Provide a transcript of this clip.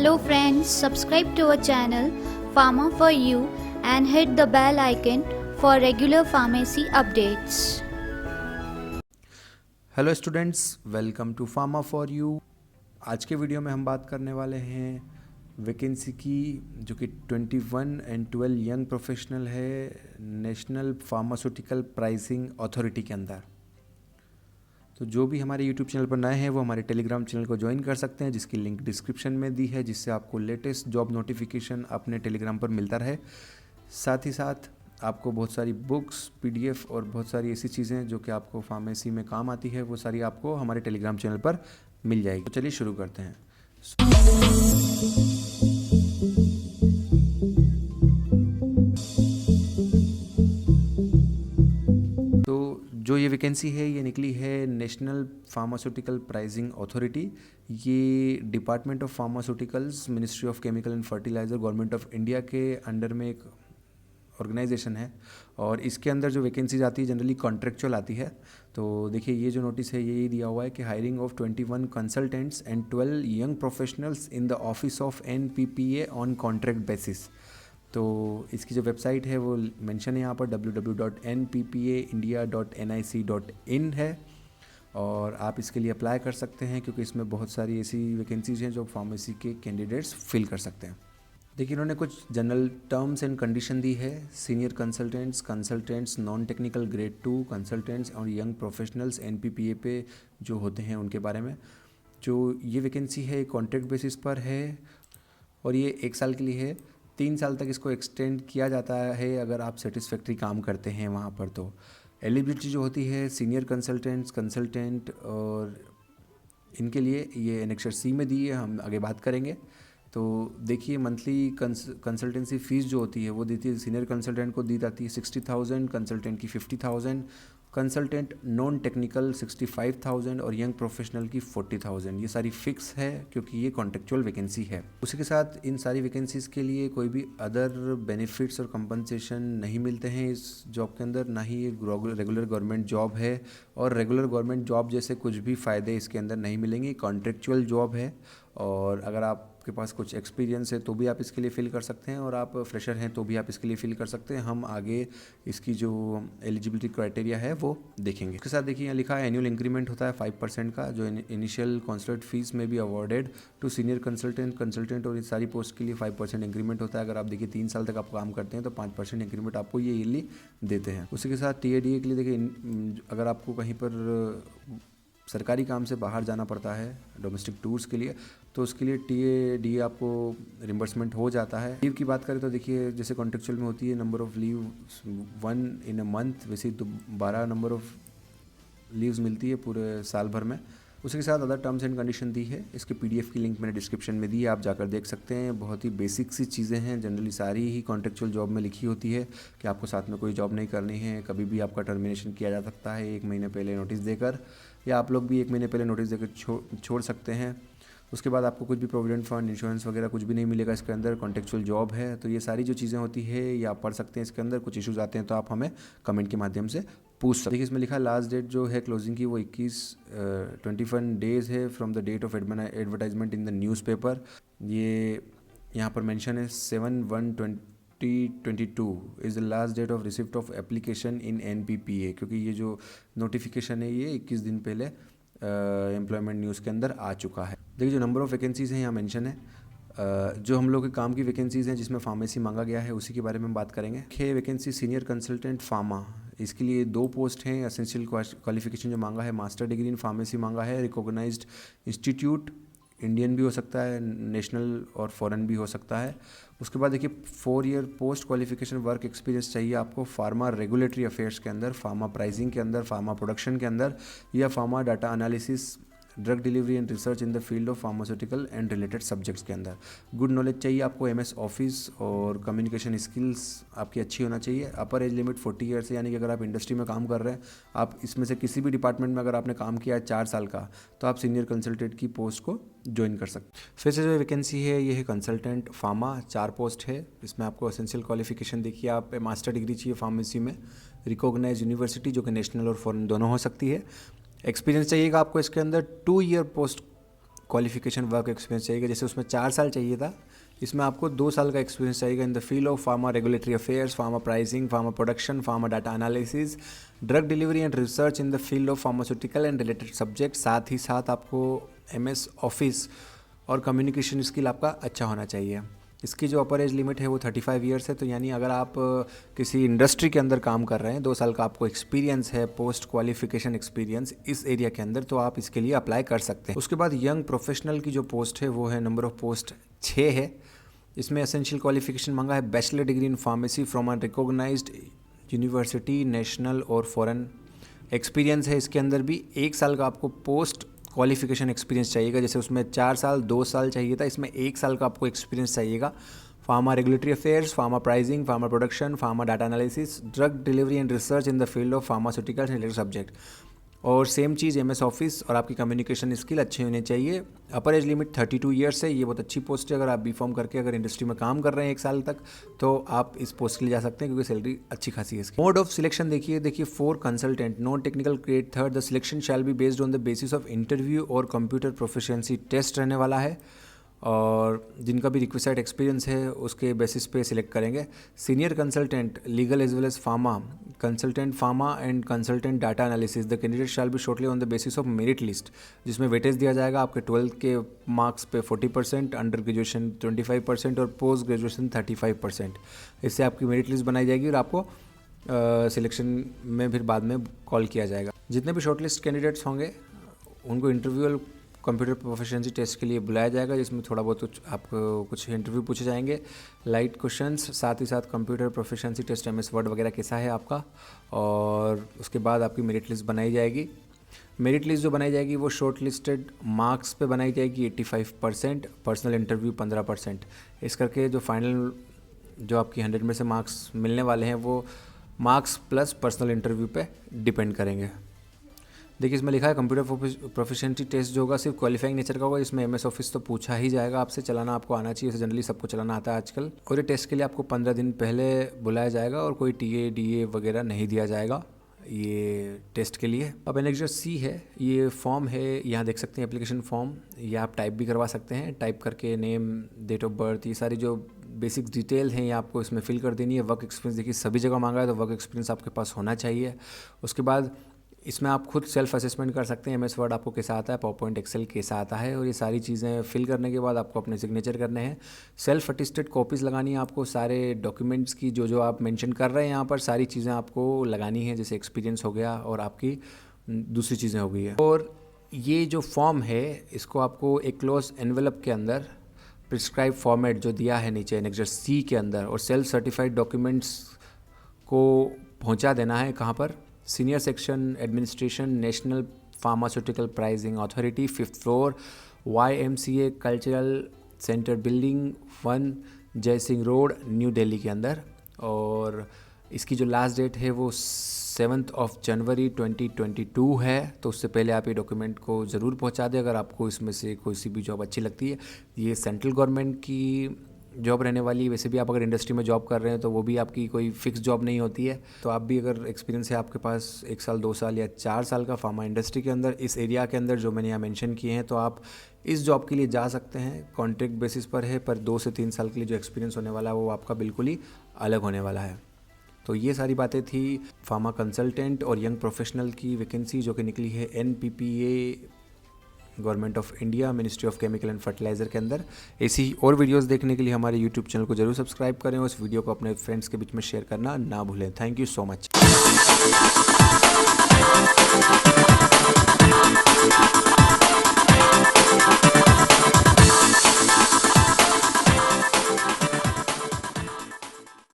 Hello friends, subscribe to our channel Pharma for You and hit the bell icon for regular pharmacy updates. Hello students, welcome to pharma for you. आज के video में हम बात करने वाले हैं vacancy की, जो कि 21 एंड 12 यंग प्रोफेशनल है नेशनल फार्मास्यूटिकल प्राइसिंग अथॉरिटी के अंदर। तो जो भी हमारे यूट्यूब चैनल पर नए हैं वो हमारे टेलीग्राम चैनल को ज्वाइन कर सकते हैं, जिसकी लिंक डिस्क्रिप्शन में दी है, जिससे आपको लेटेस्ट जॉब नोटिफिकेशन अपने टेलीग्राम पर मिलता रहे। साथ ही साथ आपको बहुत सारी बुक्स, पीडीएफ और बहुत सारी ऐसी चीज़ें जो कि आपको फार्मेसी में काम आती है, वो सारी आपको हमारे टेलीग्राम चैनल पर मिल जाएगी। तो चलिए शुरू करते हैं। तो जो ये वैकेंसी है ये निकली है नेशनल फार्मास्यूटिकल प्राइसिंग अथॉरिटी। ये department of pharmaceuticals, ministry of chemical and fertiliser, government of India के अंडर में एक ऑर्गेनाइजेशन है। और इसके अंदर जो वैकेंसीज आती है जनरली कॉन्ट्रेक्चुअल आती है। तो देखिए, ये जो नोटिस है ये दिया हुआ है कि hiring of 21 consultants and 12 young professionals in the office of NPPA on contract basis. तो इसकी जो वेबसाइट है वो मेंशन है यहाँ पर www.nppaindia.nic.in है, और आप इसके लिए अप्लाई कर सकते हैं, क्योंकि इसमें बहुत सारी ऐसी वैकेंसीज हैं जो फार्मेसी के कैंडिडेट्स फिल कर सकते हैं। देखिए, इन्होंने कुछ जनरल टर्म्स एंड कंडीशन दी है। Senior consultants non technical grade 2 consultants और यंग प्रोफेशनल्स NPPA पे जो होते हैं उनके बारे में। जो ये वैकेंसी है कॉन्ट्रैक्ट बेसिस पर है और ये 1 साल के लिए है। 3 साल तक इसको एक्सटेंड किया जाता है अगर आप सेटिस्फैक्ट्री काम करते हैं वहाँ पर। तो एलिजिबिलिटी जो होती है सीनियर कंसल्टेंट और इनके लिए ये एनेक्सर C में दी है, हम आगे बात करेंगे। तो देखिए, मंथली कंसल्टेंसी फ़ीस जो होती है वो देती है, सीनियर कंसल्टेंट को दी जाती है 60,000, कंसल्टेंट की 50,000, कंसल्टेंट नॉन टेक्निकल 65,000 और यंग प्रोफेशनल की 40,000। ये सारी फिक्स है क्योंकि ये कॉन्ट्रेक्चुअल वैकेंसी है। उसी के साथ इन सारी वैकेंसीज़ के लिए कोई भी अदर बेनिफिट्स और कंपनसेशन नहीं मिलते हैं इस जॉब के अंदर, ना ही ये रेगुलर गवर्नमेंट जॉब है। और रेगुलर गवर्नमेंट जॉब जैसे कुछ भी फ़ायदे इसके अंदर नहीं मिलेंगे। कॉन्ट्रेक्चुअल जॉब है, और अगर आपके पास कुछ एक्सपीरियंस है तो भी आप इसके लिए फ़िल कर सकते हैं, और आप फ्रेशर हैं तो भी आप इसके लिए फ़िल कर सकते हैं। हम आगे इसकी जो एलिजिबिलिटी क्राइटेरिया है वो देखेंगे। इसके साथ देखिए, यहाँ लिखा है एनुअल इंक्रीमेंट होता है 5% का, जो इनिशियल कॉन्सुलेट फीस में भी अवॉर्डेड टू सीनियर कंसल्टेंट और इस सारी पोस्ट के लिए 5% इंक्रीमेंट होता है। अगर आप देखिए 3 साल तक आप काम करते हैं तो 5% इंक्रीमेंट आपको ये ईयरली देते हैं। उसी के साथ TADA के लिए देखिए, अगर आपको कहीं पर सरकारी काम से बाहर जाना पड़ता है डोमेस्टिक टूर्स के लिए, तो उसके लिए TADA आपको रिम्बर्समेंट हो जाता है। लीव की बात करें तो देखिए, जैसे कॉन्ट्रेक्चुअल में होती है number of leave 1 in a month, वैसे तो 12 नंबर ऑफ़ लीव्स मिलती है पूरे साल भर में। उसी के साथ अदर टर्म्स एंड कंडीशन दी है। इसके PDF की लिंक मैंने डिस्क्रिप्शन में दी है, आप जाकर देख सकते हैं। बहुत ही बेसिक सी चीज़ें हैं, जनरली सारी ही कॉन्ट्रेक्चुअल जॉब में लिखी होती है कि आपको साथ में कोई जॉब नहीं करनी है। कभी भी आपका टर्मिनेशन किया जा सकता है 1 महीने पहले नोटिस देकर, या आप लोग भी 1 महीने पहले नोटिस देकर छोड़ सकते हैं। उसके बाद आपको कुछ भी प्रोविडेंट फंड, इंश्योरेंस वगैरह कुछ भी नहीं मिलेगा इसके अंदर। कॉन्ट्रेक्चुअल जॉब है, तो ये सारी जो चीज़ें होती है ये आप पढ़ सकते हैं। इसके अंदर कुछ इश्यूज आते हैं तो आप हमें कमेंट के माध्यम से पूछ सकते हैं। देखिए, इसमें लिखा लास्ट डेट जो है क्लोजिंग की वो 21 डेज़ है from the date of advertisement in the newspaper. ये यहाँ पर मेंशन है 7/1/2022 is the last date of receipt of application in NPPA, क्योंकि ये जो नोटिफिकेशन है ये 21 दिन पहले एम्प्लॉयमेंट न्यूज़ के अंदर आ चुका है। देखिए, जो नंबर ऑफ़ वैकेंसीज़ हैं यहाँ मेंशन है। जो हम लोग के काम की वैकेंसीज़ हैं जिसमें फार्मेसी मांगा गया है उसी के बारे में हम बात करेंगे। 6 वैकेंसी सीनियर कंसल्टेंट फार्मा, इसके लिए 2 पोस्ट हैं। एसेंशियल क्वालिफिकेशन जो मांगा है मास्टर डिग्री इन फार्मेसी मांगा है, रिकॉग्नाइज्ड इंस्टीट्यूट, इंडियन भी हो सकता है, नेशनल और फॉरेन भी हो सकता है। उसके बाद देखिए 4 year post qualification work experience चाहिए आपको फार्मा रेगुलेटरी अफेयर्स के अंदर, फार्मा प्राइसिंग के अंदर, फार्मा प्रोडक्शन के अंदर, या pharma data analysis, drug delivery and research in the field of pharmaceutical and related subjects के अंदर। गुड नॉलेज चाहिए आपको MS ऑफिस, और कम्युनिकेशन स्किल्स आपकी अच्छी होना चाहिए। अपर एज लिमिट 40 ईयर्स है, यानी कि अगर आप इंडस्ट्री में काम कर रहे हैं, आप इसमें से किसी भी डिपार्टमेंट में अगर आपने काम किया है 4 साल का, तो आप सीनियर कंसल्टेंट की पोस्ट को ज्वाइन कर सकते हैं। फिर से जो वैकेंसी है ये है कंसल्टेंट फार्मा, 4 पोस्ट है। इसमें आपको एसेंशियल क्वालिफिकेशन देखिए, आप मास्टर डिग्री चाहिए फार्मेसी में, रिकॉग्नाइज यूनिवर्सिटी जो कि नेशनल और फॉरेन दोनों हो सकती है। एक्सपीरियंस चाहिएगा आपको इसके अंदर 2 year post qualification work experience चाहिए। जैसे उसमें 4 साल चाहिए था, इसमें आपको 2 साल का एक्सपीरियंस चाहिए in the field of pharma regulatory affairs, pharma pricing, pharma production, pharma data analysis, drug delivery and research in the field of pharmaceutical and related subject. साथ ही साथ आपको MS ऑफिस और कम्युनिकेशन स्किल आपका अच्छा होना चाहिए। इसकी जो अपर एज लिमिट है वो 35 ईयर्स है। तो यानी अगर आप किसी इंडस्ट्री के अंदर काम कर रहे हैं, 2 साल का आपको एक्सपीरियंस है, पोस्ट क्वालिफिकेशन एक्सपीरियंस इस एरिया के अंदर, तो आप इसके लिए अप्लाई कर सकते हैं। उसके बाद यंग प्रोफेशनल की जो पोस्ट है वो है, नंबर ऑफ पोस्ट 6 है। इसमें एसेंशियल क्वालिफिकेशन मांगा है bachelor degree in pharmacy from a recognised university, national और फॉरेन। एक्सपीरियंस है इसके अंदर भी 1 साल का आपको पोस्ट क्वालिफिकेशन एक्सपीरियंस चाहिएगा। जैसे उसमें 4 साल 2 साल चाहिए था, इसमें 1 साल का आपको एक्सपीरियंस चाहिएगा। Pharma regulatory affairs, pharma pricing, pharma production, pharma data analysis, drug delivery and research in the field of pharmaceuticals and related subject. और सेम चीज़ MS ऑफिस और आपकी कम्युनिकेशन स्किल अच्छे होने चाहिए। अपर एज लिमिट 32 ईयर्स है। ये बहुत अच्छी पोस्ट है। अगर आप B.Pharm करके अगर इंडस्ट्री में काम कर रहे हैं 1 साल तक, तो आप इस पोस्ट के लिए जा सकते हैं क्योंकि सैलरी अच्छी खासी है इसकी। मोड ऑफ सिलेक्शन देखिए for consultant non technical grade 3 the selection shall be based on the basis of interview और कंप्यूटर प्रोफिशिएंसी टेस्ट रहने वाला है, और जिनका भी रिक्वेस्टेड एक्सपीरियंस है उसके बेसिस पे सिलेक्ट करेंगे। Senior consultant legal as well as pharma, consultant pharma and consultant data analysis, the candidate shall be shortly on the basis of merit list, जिसमें वेटेज दिया जाएगा आपके 12th के मार्क्स पे 40%, अंडर ग्रेजुएशन 25% और post graduation 35%। इससे आपकी merit list बनाई जाएगी और आपको सिलेक्शन में फिर बाद में कॉल किया जाएगा। जितने भी शॉर्टलिस्ट कैंडिडेट्स होंगे उनको इंटरव्यू और कंप्यूटर प्रोफिशिएंसी टेस्ट के लिए बुलाया जाएगा, जिसमें थोड़ा बहुत आपको कुछ इंटरव्यू पूछे जाएंगे, लाइट क्वेश्चंस, साथ ही साथ computer proficiency test MS Word वगैरह कैसा है आपका, और उसके बाद आपकी मेरिट लिस्ट बनाई जाएगी। मेरिट लिस्ट जो बनाई जाएगी वो शॉर्ट लिस्टेड मार्क्स पे बनाई जाएगी 85%, पर्सनल इंटरव्यू 15%। इस करके जो फाइनल जो आपकी 100 में से मार्क्स मिलने वाले हैं वो मार्क्स प्लस पर्सनल इंटरव्यू पे डिपेंड करेंगे। देखिए इसमें लिखा है कंप्यूटर प्रोफिशिएंसी टेस्ट जो होगा सिर्फ क्वालिफाइंग नेचर का होगा। इसमें MS ऑफिस तो पूछा ही जाएगा आपसे, चलाना आपको आना चाहिए, जनरली सबको चलाना आता है आजकल। और ये टेस्ट के लिए आपको 15 दिन पहले बुलाया जाएगा और कोई TA DA वगैरह नहीं दिया जाएगा ये टेस्ट के लिए। अब एनेक्सर C है, ये फॉर्म है, यहाँ देख सकते हैं एप्लीकेशन फॉर्म, या आप टाइप भी करवा सकते हैं। टाइप करके नेम, डेट ऑफ बर्थ, ये सारी जो बेसिक डिटेल हैं ये आपको इसमें फिल कर देनी है। वर्क एक्सपीरियंस देखिए सभी जगह मांगा है, तो वर्क एक्सपीरियंस आपके पास होना चाहिए। उसके बाद इसमें आप खुद सेल्फ असेसमेंट कर सकते हैं, MS वर्ड आपको कैसा आता है, पावरपॉइंट एक्सेल कैसा आता है, और ये सारी चीज़ें फिल करने के बाद आपको अपने सिग्नेचर करने हैं। सेल्फ अटेस्टेड कॉपीज़ लगानी है आपको सारे डॉक्यूमेंट्स की, जो आप मेंशन कर रहे हैं यहाँ पर सारी चीज़ें आपको लगानी है, जैसे एक्सपीरियंस हो गया और आपकी दूसरी चीज़ें हो गई है। और ये जो फॉर्म है इसको आपको एक क्लोज एनवेलप के अंदर प्रिस्क्राइब फॉर्मेट जो दिया है नीचे एनेक्सर C के अंदर, और सेल्फ सर्टिफाइड डॉक्यूमेंट्स को पहुँचा देना है कहाँ पर, senior section administration, national pharmaceutical pricing authority, 5th floor, YMCA cultural centre building 1, जय सिंह रोड, न्यू दिल्ली के अंदर। और इसकी जो लास्ट डेट है वो 7th of January 2022 है, तो उससे पहले आप ये डॉक्यूमेंट को ज़रूर पहुंचा दें अगर आपको इसमें से कोई सी भी जॉब अच्छी लगती है। ये सेंट्रल गवर्नमेंट की जॉब रहने वाली है। वैसे भी आप अगर इंडस्ट्री में जॉब कर रहे हैं तो वो भी आपकी कोई फिक्स जॉब नहीं होती है, तो आप भी अगर एक्सपीरियंस है आपके पास 1 साल 2 साल या 4 साल का फार्मा इंडस्ट्री के अंदर, इस एरिया के अंदर जो मैंने यहाँ मेंशन किए हैं, तो आप इस जॉब के लिए जा सकते हैं। कॉन्ट्रैक्ट बेसिस पर है, पर 2 से 3 साल के लिए जो एक्सपीरियंस होने वाला है वो आपका बिल्कुल ही अलग होने वाला है। तो ये सारी बातें थी फार्मा कंसल्टेंट और यंग प्रोफेशनल की वैकेंसी जो कि निकली है NPPA government of India, ministry of chemical and fertiliser के अंदर। ऐसी और वीडियोस देखने के लिए हमारे यूट्यूब चैनल को जरूर सब्सक्राइब करें और इस वीडियो को अपने फ्रेंड्स के बीच में शेयर करना ना भूलें। Thank you so much.